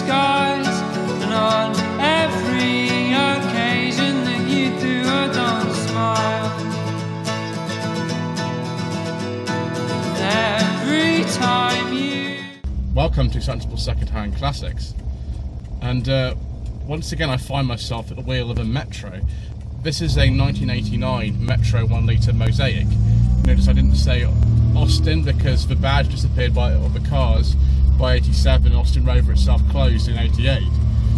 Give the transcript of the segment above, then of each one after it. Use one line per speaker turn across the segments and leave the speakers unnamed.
skies, and on every occasion that you do or don't smile. Every time you...
Welcome to Sensible Secondhand Classics, and once again I find myself at the wheel of a Metro. This is a 1989 Metro 1 litre Mosaic. Notice I didn't say Austin because the badge disappeared of the cars by 87, and Austin Rover itself closed in 88.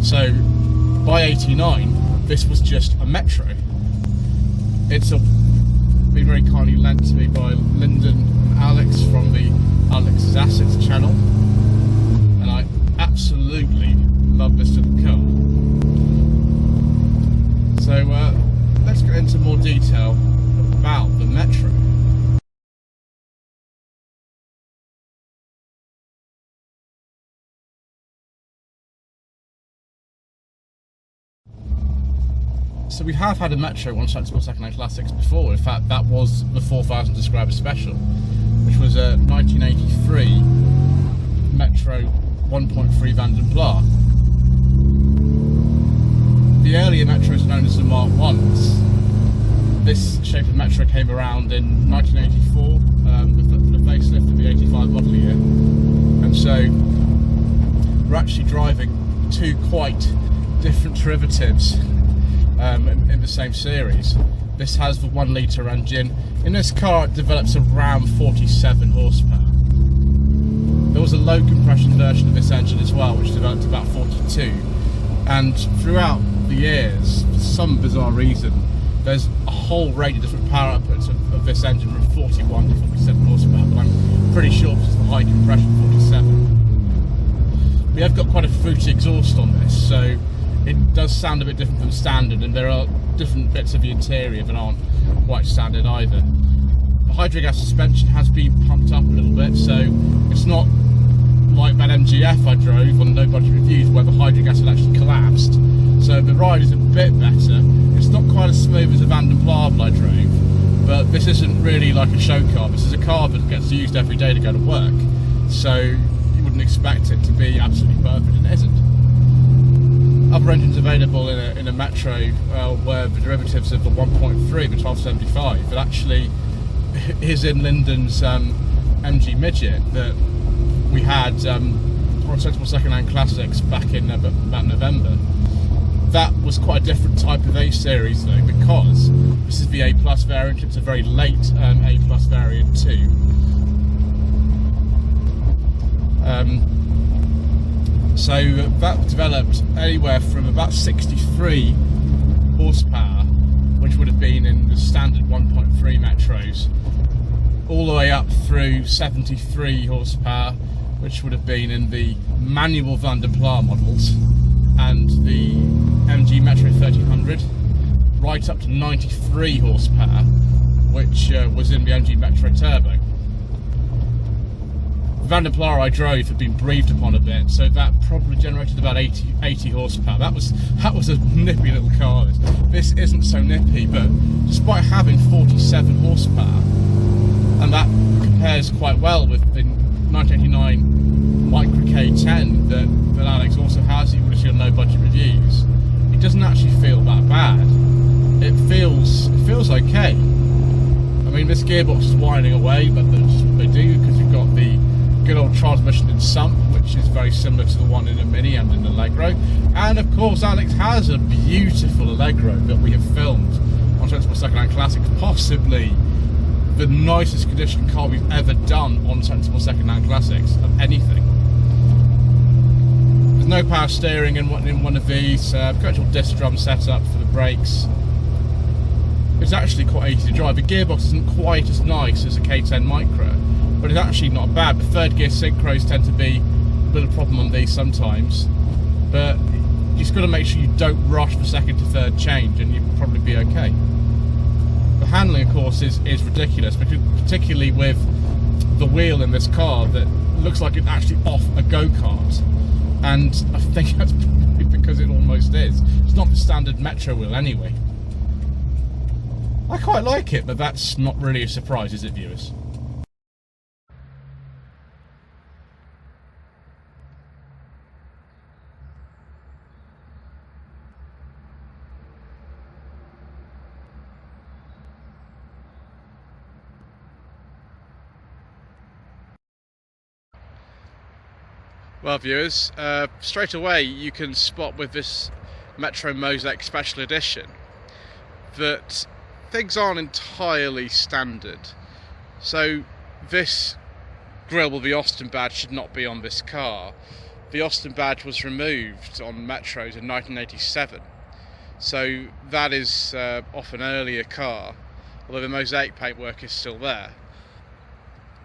So by 89 this was just a Metro. It's been very kindly lent to me by Lyndon and Alex from the Alex's Assets channel, and I absolutely love this little car. So let's get into more detail about the Metro. So we have had a Metro on Sensible Secondhand Classics before. In fact, that was the 4,000 subscriber special, which was a 1983 Metro 1.3 Vanden Plas. The earlier Metros known as the Mark 1s. This shape of Metro came around in 1984, the facelift of the 85 model year, and so we're actually driving two quite different derivatives in the same series. This has the 1 litre engine. In this car it develops around 47 horsepower. There was a low compression version of this engine as well, which developed about 42, and throughout the years, for some bizarre reason, there's a whole range of different power outputs of this engine from 41 to 47 horsepower, but I'm pretty sure this is the high compression 47. We have got quite a fruity exhaust on this, so it does sound a bit different from standard, and there are different bits of the interior that aren't quite standard either. The hydro gas suspension has been pumped up a little bit, so it's not like that MGF I drove on No Budget Reviews where the hydro gas had actually collapsed. So the ride is a bit better. It's not quite as smooth as the Vanden Plas I drove, but this isn't really like a show car. This is a car that gets used every day to go to work, so you wouldn't expect it to be absolutely perfect, and it isn't. Other engines available in a Metro were the derivatives of the 1.3, the 1275, that actually is in Lyndon's MG Midget that we had on Sensible Secondhand Classics back in about November. That was quite a different type of A series though, because this is the A Plus variant. It's a very late A Plus variant too. So that developed anywhere from about 63 horsepower, which would have been in the standard 1.3 Metros, all the way up through 73 horsepower, which would have been in the manual Vanden Plas models and the MG Metro 1300, right up to 93 horsepower, which was in the MG Metro Turbo. The Vanden Plas I drove had been breathed upon a bit, so that probably generated about 80 horsepower. That was a nippy little car. This isn't so nippy, but despite having 47 horsepower, and that compares quite well with the 1989 Micra K10 that Alex also has, you would have seen No Budget Reviews. It doesn't actually feel that bad. It feels okay. I mean, this gearbox is whining away, but that's what they do, because you've got the good old transmission in sump, which is very similar to the one in a Mini and in Allegro. And of course, Alex has a beautiful Allegro that we have filmed on Sensible Secondhand Classics, possibly the nicest condition car we've ever done on Sensible Secondhand Classics of anything. There's no power steering in one of these, actual disc drum setup for the brakes. It's actually quite easy to drive. The gearbox isn't quite as nice as a K10 Micra, but it's actually not bad. The third gear synchros tend to be a bit of a problem on these sometimes, but you just got to make sure you don't rush the second to third change, and you'll probably be okay. The handling, of course, is ridiculous, particularly with the wheel in this car that looks like it's actually off a go-kart, and I think that's probably because it almost is. It's not the standard Metro wheel anyway. I quite like it, but that's not really a surprise, is it, viewers? Well, viewers, straight away you can spot with this 1.0 Mosaic Special Edition that things aren't entirely standard. So this grille with the Austin badge should not be on this car. The Austin badge was removed on Metros in 1987, so that is off an earlier car, although the Mosaic paintwork is still there.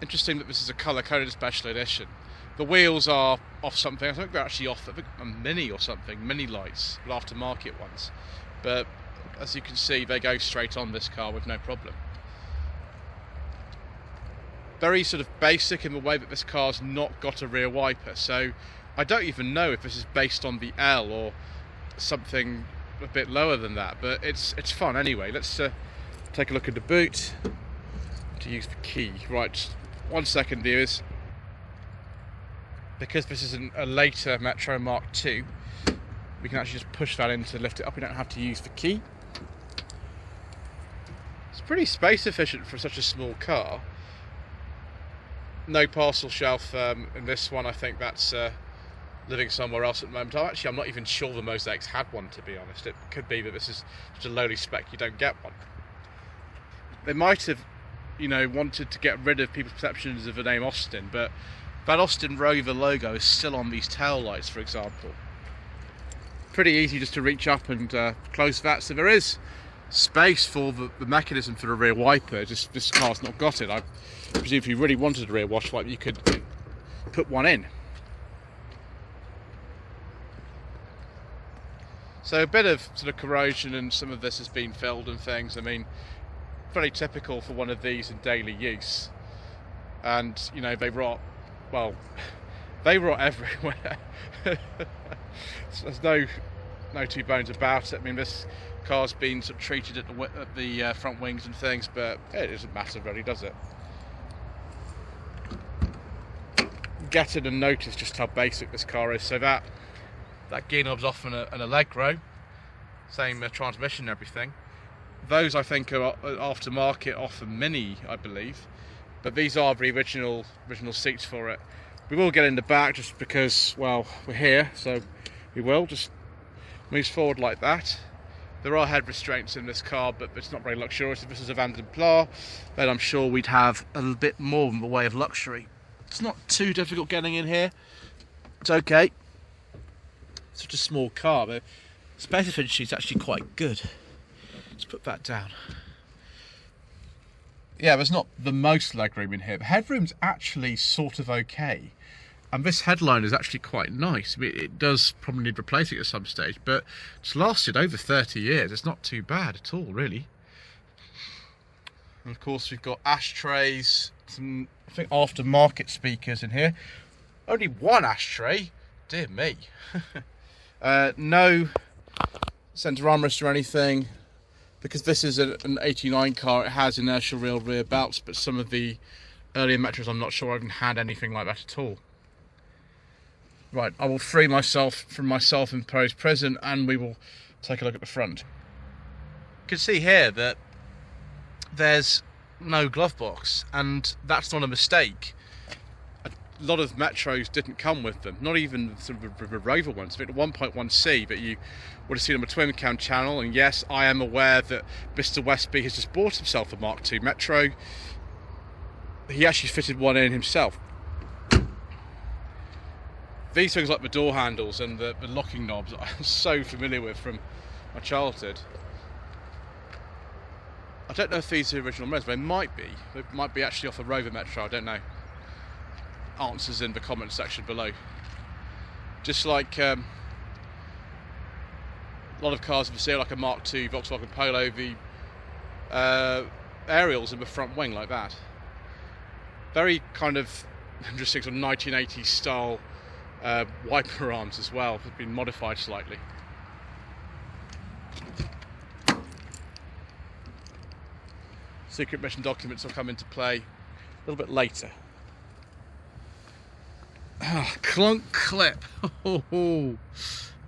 Interesting that this is a colour-coded Special Edition. The wheels are off something. I think they're actually off a Mini or something, Mini lights, but aftermarket ones. But as you can see, they go straight on this car with no problem. Very sort of basic in the way that this car's not got a rear wiper, so I don't even know if this is based on the L or something a bit lower than that, but it's fun anyway. Let's take a look at the boot to use the key. Right, 1 second, viewers. Because this is a later 1.0 Mark II, we can actually just push that in to lift it up. We don't have to use the key. It's pretty space efficient for such a small car. No parcel shelf in this one. I think that's living somewhere else at the moment. I'm not even sure the Mosaics had one, to be honest. It could be that this is such a lowly spec you don't get one. They might have, wanted to get rid of people's perceptions of the name Austin, but that Austin Rover logo is still on these tail lights, for example. Pretty easy just to reach up and close that, so there is space for the mechanism for the rear wiper. Just this car's not got it. I presume if you really wanted a rear wash wiper, you could put one in. So a bit of sort of corrosion, and some of this has been filled and things. I mean, very typical for one of these in daily use. And they rot. Well, they rot everywhere. So there's no two bones about it. I mean, this car's been sort of treated at the front wings and things, but it doesn't matter really, does it? Get in and notice just how basic this car is. So that gear knob's off an Allegro, same transmission and everything. Those I think are aftermarket off a Mini, I believe. But these are the original seats for it. We will get in the back just because, well, we're here, so we will. Just moves forward like that. There are head restraints in this car, but it's not very luxurious. If this was a Van den Pla, then I'm sure we'd have a little bit more in the way of luxury. It's not too difficult getting in here. It's okay. It's such a small car. The space efficiency is actually quite good. Let's put that down. Yeah, there's not the most legroom in here. The headroom's actually sort of okay. And this headline is actually quite nice. I mean, it does probably need replacing at some stage, but it's lasted over 30 years. It's not too bad at all, really. And of course, we've got ashtrays, some, I think, aftermarket speakers in here. Only one ashtray. Dear me. No centre armrest or anything. Because this is an 89 car, it has inertial rear belts, but some of the earlier Metros I'm not sure I even had anything like that at all. Right, I will free myself from my self-imposed prison and we will take a look at the front. You can see here that there's no glove box, and that's not a mistake. A lot of Metros didn't come with them, not even sort of the Rover ones. I think the 1.1C that you would have seen on the twin cam channel, and yes, I am aware that Mr. Westby has just bought himself a Mark II Metro. He actually fitted one in himself. These things like the door handles and the locking knobs I'm so familiar with from my childhood. I don't know if these are the original models, they might be. They might be actually off a Rover Metro, I don't know. Answers in the comment section below. Just like a lot of cars we see, like a Mark II Volkswagen Polo, the aerials in the front wing like that. Very kind of interesting sort of 1980s style wiper arms as well, have been modified slightly. Secret mission documents will come into play a little bit later. Clunk clip. Oh,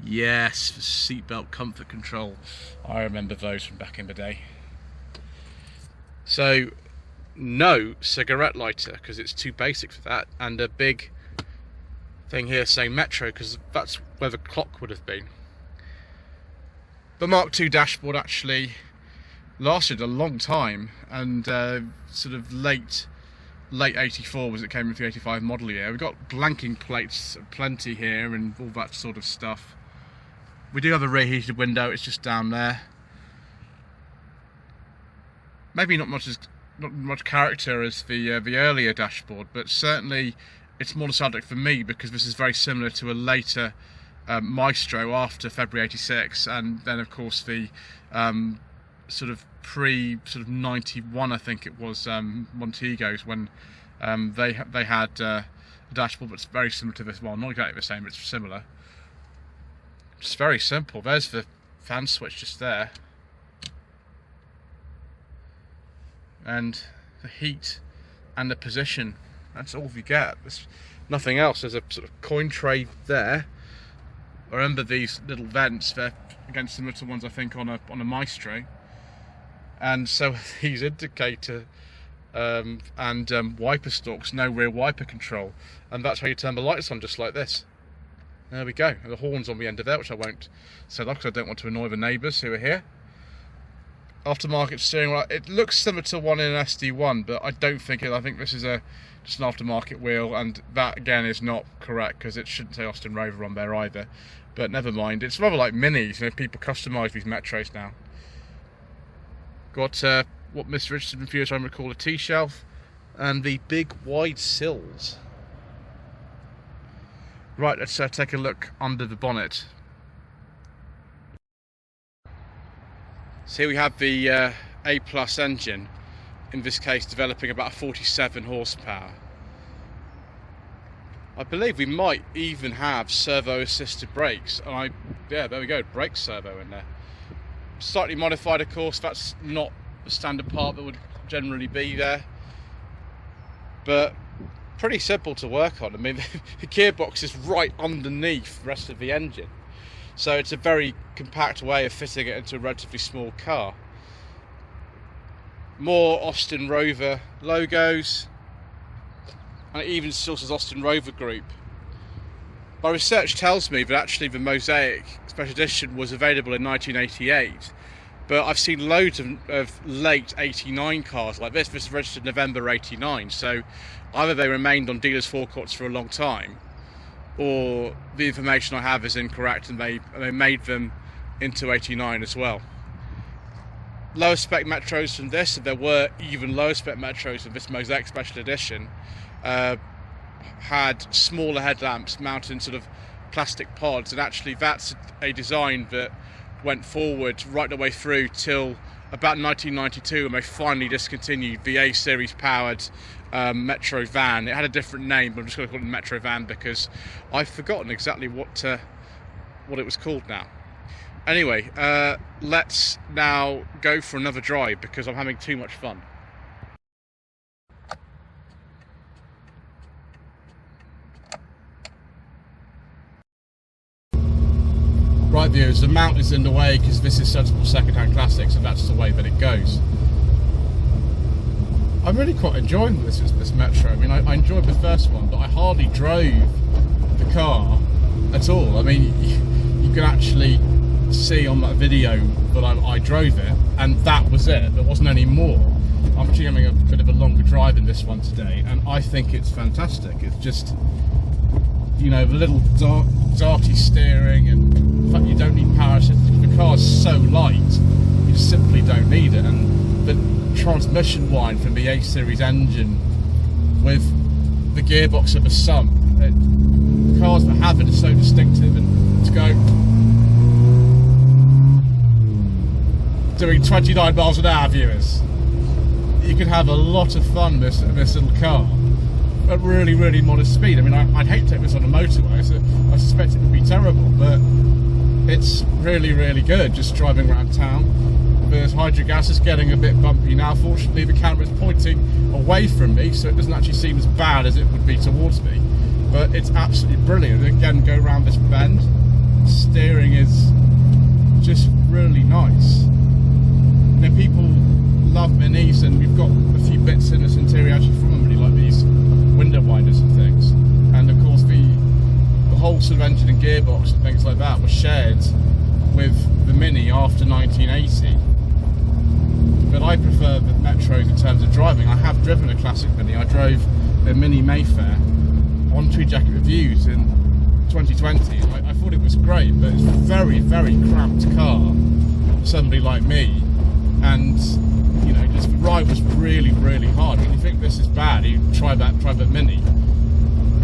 yes, for seatbelt comfort control. I remember those from back in the day. So, no cigarette lighter because it's too basic for that, and a big thing here saying Metro, because that's where the clock would have been. The Mark II dashboard actually lasted a long time, and sort of late 84 was it came into the 85 model year. We've got blanking plates plenty here and all that sort of stuff. We do have a rear heated window, it's just down there. Maybe not much character as the earlier dashboard, but certainly it's more nostalgic for me because this is very similar to a later Maestro after February 86, and then of course the sort of 91 I think it was Montegos, when they had a dashboard that's very similar to this. Well, not exactly the same, but it's similar. Just very simple. There's the fan switch just there, and the heat and the position. That's all you get. There's nothing else. There's a sort of coin tray there. I remember these little vents. They're again similar to ones I think on a Maestro. And so these indicator and wiper stalks, no rear wiper control, and that's how you turn the lights on, just like this. There we go. And the horn's on the end of that, which I won't set up because I don't want to annoy the neighbours who are here. Aftermarket steering wheel. It looks similar to one in an SD1, but I don't think it. I think this is just an aftermarket wheel, and that again is not correct because it shouldn't say Austin Rover on there either. But never mind. It's rather like minis. You know, people customise these Metros now. Got what Mr. Richardson and viewers I recall a T-shelf, and the big wide sills. Right, let's take a look under the bonnet. So here we have the A+ engine, in this case developing about 47 horsepower. I believe we might even have servo assisted brakes, and yeah, there we go, brake servo in there. Slightly modified, of course. That's not the standard part that would generally be there, but pretty simple to work on. I mean, the gearbox is right underneath the rest of the engine, so it's a very compact way of fitting it into a relatively small car. More Austin Rover logos, and it even still says Austin Rover Group. My research tells me that actually the Mosaic Special Edition was available in 1988, but I've seen loads of late 89 cars like this. This is registered November 89, so either they remained on dealers' forecourts for a long time, or the information I have is incorrect and they made them into 89 as well. Lower spec Metros than this, and there were even lower spec Metros than this Mosaic Special Edition, had smaller headlamps mounted in sort of plastic pods, and actually that's a design that went forward right the way through till about 1992 when they finally discontinued the A-series powered Metro van. It had a different name, but I'm just going to call it Metro van because I've forgotten exactly what it was called now. Anyway, let's now go for another drive because I'm having too much fun. Right viewers, the mount is in the way because this is Sensible Secondhand Classics and that's the way that it goes. I'm really quite enjoying this Metro. I mean, I enjoyed the first one, but I hardly drove the car at all. I mean, you can actually see on that video that I drove it, and that was it. There wasn't any more. I'm actually having a bit of a longer drive in this one today, and I think it's fantastic. It's just, you know, the little darty steering, and the fact you don't need power assistance. The car's so light, you just simply don't need it. And the transmission whine from the A-series engine with the gearbox of a sump, the cars that have it are so distinctive, and to go doing 29 miles an hour, viewers, you can have a lot of fun with this little car at really, really modest speed. I mean, I'd hate to take this on a motorway, so I suspect it would be terrible, but it's really, really good just driving around town. The hydrogas is getting a bit bumpy now. Fortunately, the camera is pointing away from me, so it doesn't actually seem as bad as it would be towards me, but it's absolutely brilliant. Again, go around this bend, steering is just really nice. You know, people love minis, and we've got a few bits in this interior actually from them, really like these window winders and things, and of course the whole sort of engine and gearbox and things like that was shared with the Mini after 1980. But I prefer the Metros in terms of driving. I have driven a classic Mini. I drove a Mini Mayfair on Tree Jacket Reviews in 2020. I thought it was great, but it's a very, very cramped car for somebody like me. And you know, just the ride was really, really hard. When you think this is bad, you try that Mini.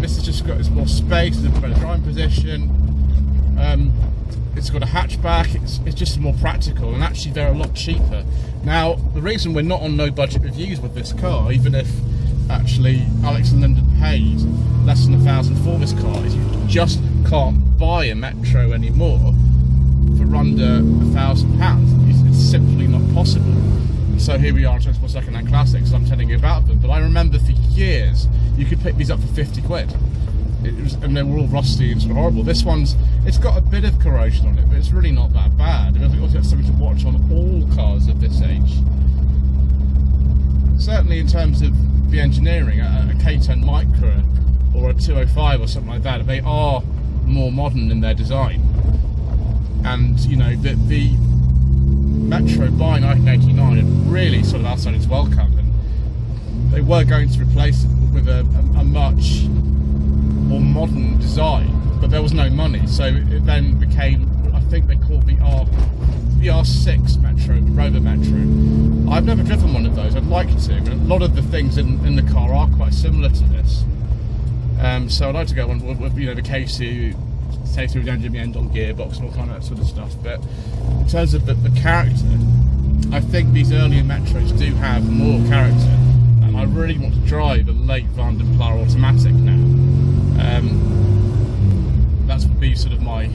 This has just got more space, it's a better driving position. It's got a hatchback. It's just more practical, and actually they're a lot cheaper. Now, the reason we're not on no budget reviews with this car, even if actually Alex and Lyndon paid less than £1,000 for this car, is you just can't buy a Metro anymore for under £1,000. It's simply not possible. So here we are on Sensible Secondhand Classics. I'm telling you about them, but I remember for years you could pick these up for 50 quid. And they were all rusty and sort of horrible. This one's, it's got a bit of corrosion on it, but it's really not that bad. I mean, I think that's something to watch on all cars of this age. Certainly in terms of the engineering, a K10 Micra or a 205 or something like that, they are more modern in their design. And you know, the Metro by 1989 had really sort of outside its welcome, and they were going to replace it with a much more modern design, but there was no money, so it then became, I think they called the R6 Metro, the Rover Metro. I've never driven one of those. I'd like to, and a lot of the things in the car are quite similar to this. So I'd like to go on with you know, the K2 with the engine, the end-on gearbox and all kind of that sort of stuff. But in terms of the character, I think these earlier Metros do have more character, and I really want to drive a late Van den Pla automatic now. That's would be sort of my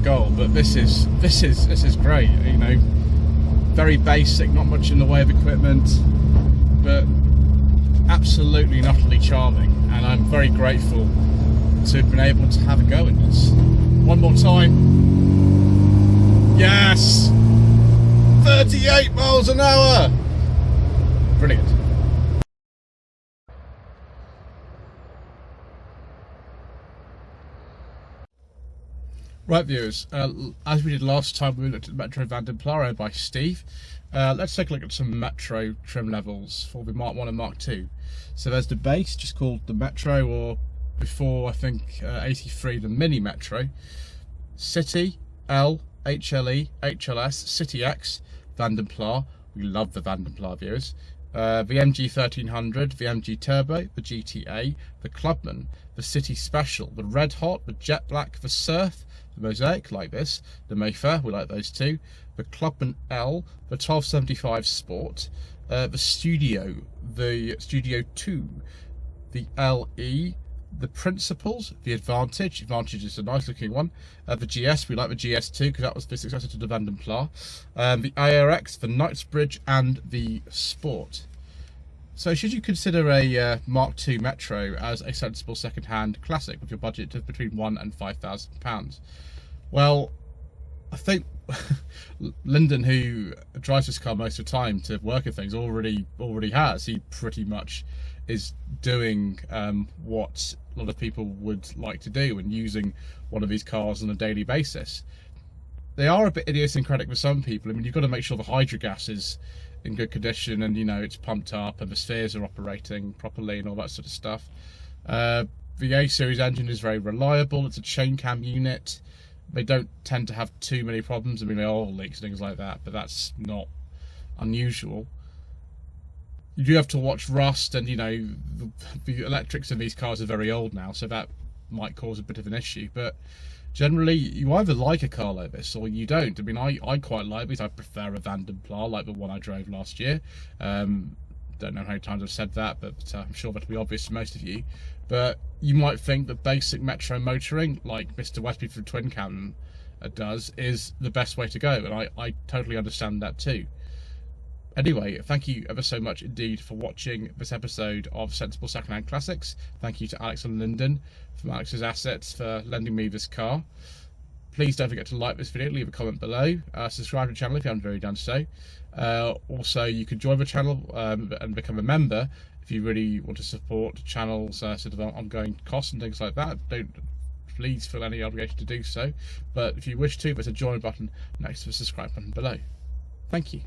goal. But this is great. You know, very basic, not much in the way of equipment, but absolutely and utterly charming. And I'm very grateful to have been able to have a go in this. One more time. Yes! 38 miles an hour! Brilliant. Right, viewers, as we did last time, we looked at the Metro Van den Pla owned by Steve. Let's take a look at some Metro trim levels for the Mark 1 and Mark 2. So there's the base, just called the Metro, or before I think 83, the Mini Metro. City, L, HLE, HLS, City X, Van den Pla. We love the Van den Pla, viewers. The MG 1300, the MG Turbo, the GTA, the Clubman, the City Special, the Red Hot, the Jet Black, the Surf, the Mosaic, like this, the Mayfair, we like those too, the Clubman L, the 1275 Sport, the Studio 2, the LE, the Principles, the Advantage is a nice looking one, the GS, we like the GS2 because that was the successor to the Van den Pla, the ARX, the Knightsbridge and the Sport. So should you consider a Mark II Metro as a sensible second-hand classic with your budget of between £1,000 and £5,000? Well, I think Lyndon, who drives this car most of the time to work and things, already has. He pretty much is doing what a lot of people would like to do and using one of these cars on a daily basis. They are a bit idiosyncratic for some people. I mean, you've got to make sure the hydrogas is in good condition and, you know, it's pumped up and the spheres are operating properly and all that sort of stuff. The A-Series engine is very reliable. It's a chain cam unit. They don't tend to have too many problems. I mean, they are oil leaks and things like that, but that's not unusual. You do have to watch rust, and you know, the electrics in these cars are very old now, so that might cause a bit of an issue. But generally, you either like a car like this or you don't. I mean, I quite like these. I prefer a Van den Pla, like the one I drove last year. Don't know how many times I've said that, but I'm sure that'll be obvious to most of you. But you might think that basic Metro motoring, like Mr. Westby from Twin Cam does, is the best way to go, and I totally understand that too. Anyway, thank you ever so much indeed for watching this episode of Sensible Secondhand Classics. Thank you to Alex and Lyndon from Alex's Assets for lending me this car. Please don't forget to like this video, leave a comment below, subscribe to the channel if you haven't already done so. Also, you can join the channel and become a member if you really want to support the channel's sort of ongoing costs and things like that. Don't please feel any obligation to do so. But if you wish to, there's a join button next to the subscribe button below. Thank you.